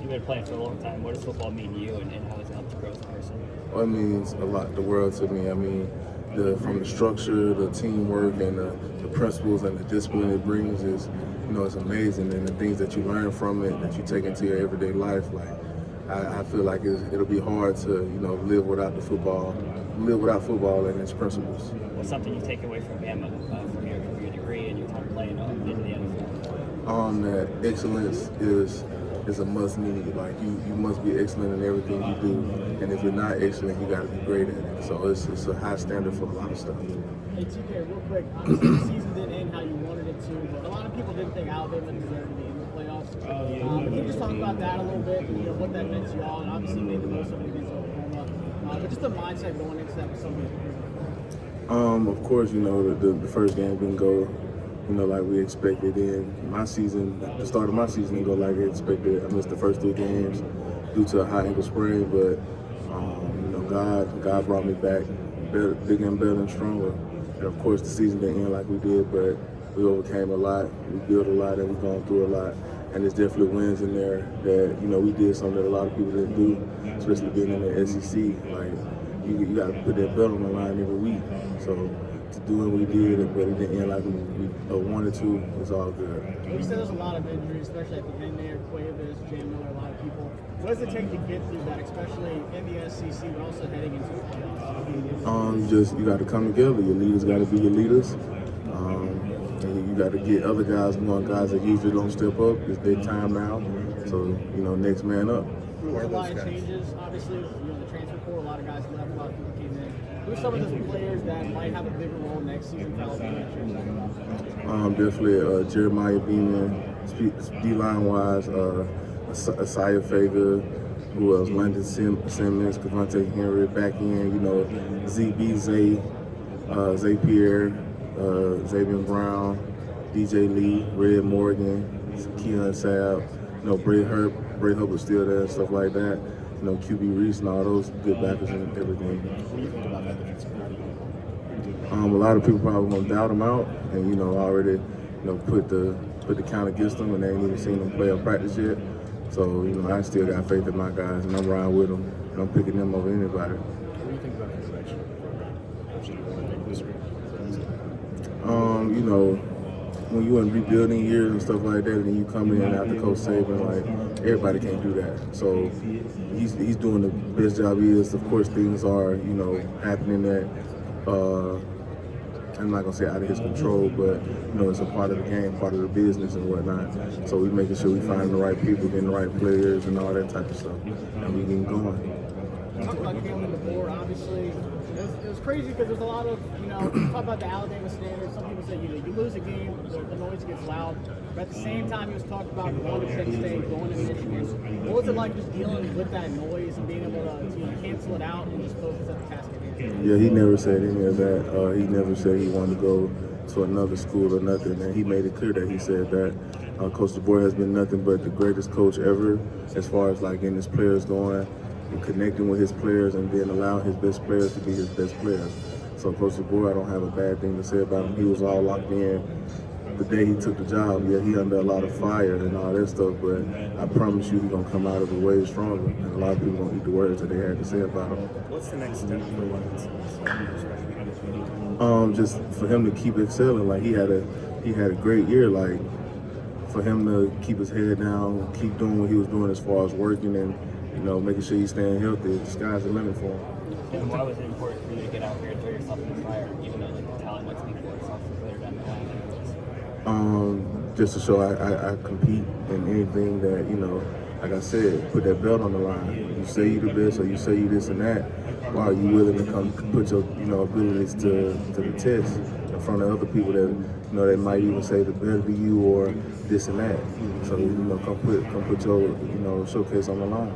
you've been playing for a long time. What does football mean to you, and how has it helped you grow as a person? Well, it means a lot, the world to me. I mean, from the structure, the teamwork, and the principles and the discipline it brings is, it's amazing. And the things that you learn from it, that you take into your everyday life, like I feel like it'll be hard to, live without football and its principles. What's something you take away from Bama, from your degree and your time playing in the NFL? That excellence is a must need. Like you must be excellent in everything you do, and if you're not excellent, you got to be great at it. So it's a high standard for a lot of stuff. Hey TK, real quick, obviously the season didn't end how you wanted it to, but a lot of people didn't think Alabama deserved to be in the playoffs. Can you just talk about that a little bit, what that meant to y'all, and obviously made the most of it against Oklahoma, but just the mindset going into that with so many people. Of course, the first game didn't go, like we expected. In my season, the start of my season didn't go like I expected. I missed the first 3 games due to a high ankle sprain, but God brought me back better, bigger and better and stronger. And of course, the season didn't end like we did, but we overcame a lot, we built a lot, and we've gone through a lot. And there's definitely wins in there that, we did something that a lot of people didn't do, especially being in the SEC. Like, you got to put that belt on the line every week. So to do what we did, but it didn't end like we wanted to, was all good. You said there's a lot of injuries, especially at the end there, Cuevas, Jay Miller, a lot of people. What does it take to get through that, especially in the SEC, but also heading into the playoffs? You got to come together. Your leaders got to be your leaders. And you got to get other guys going, guys that usually don't step up. It's their time now. So, next man up. There's a lot of changes, obviously. The transfer portal, a lot of guys left, a lot of people came in. Who are some of those players that might have a bigger role next season for Alabama? Definitely Jeremiah Beeman, D-line wise, Asaya Fager, who else? London Simmons, Cavante Henry, back in, ZB, Zay Pierre, Xavier Brown, DJ Lee, Red Morgan, Keon Sabb, Bray Hubbard's still there and stuff like that. QB Reese and all those good backers and everything. What do you think about that defensive line? A lot of people probably gonna doubt him out, and already put the count against them, and they ain't even seen them play or practice yet. So I still got faith in my guys, and I'm riding with them, and I'm picking them over anybody. What do you think about the selection program? When you in rebuilding years and stuff like that, and then you come in after Coach Saban, like everybody can't do that. So he's doing the best job he is. Of course, things are happening that I'm not gonna say out of his control, but it's a part of the game, part of the business and whatnot. So we making sure we find the right people, getting the right players, and all that type of stuff, and we getting going. Talk about Kalen DeBoer, obviously. It was crazy because there's a lot of, talk about the Alabama standards. Some people say, you lose a game, the noise gets loud. But at the same time, he was talking about going to Penn State, going to Michigan. What was it like just dealing with that noise and being able to cancel it out and just focus on the task at hand? Yeah, he never said any of that. He never said he wanted to go to another school or nothing. And he made it clear that he said that Coach DeBoer has been nothing but the greatest coach ever as far as like getting his players going and connecting with his players and then allowing his best players to be his best players. So Coach DeBoer, I don't have a bad thing to say about him. He was all locked in the day he took the job. Yeah, he under a lot of fire and all that stuff, but I promise you he's gonna come out of it way stronger. And a lot of people gonna eat the words that they had to say about him. What's the next step for London? Just for him to keep excelling. Like he had a great year. Like for him to keep his head down, keep doing what he was doing as far as working and making sure he's staying healthy. The sky's the limit for him. And why was it important for you to get out here and throw yourself in the fire, even though the talent might speak for itself later down the line? Just to show I compete in anything that, like I said, put that belt on the line. You say you the best or you say you this and that, why are you willing to come put your abilities to the test in front of other people that they might even say the better to you or this and that. So come put your showcase on the line.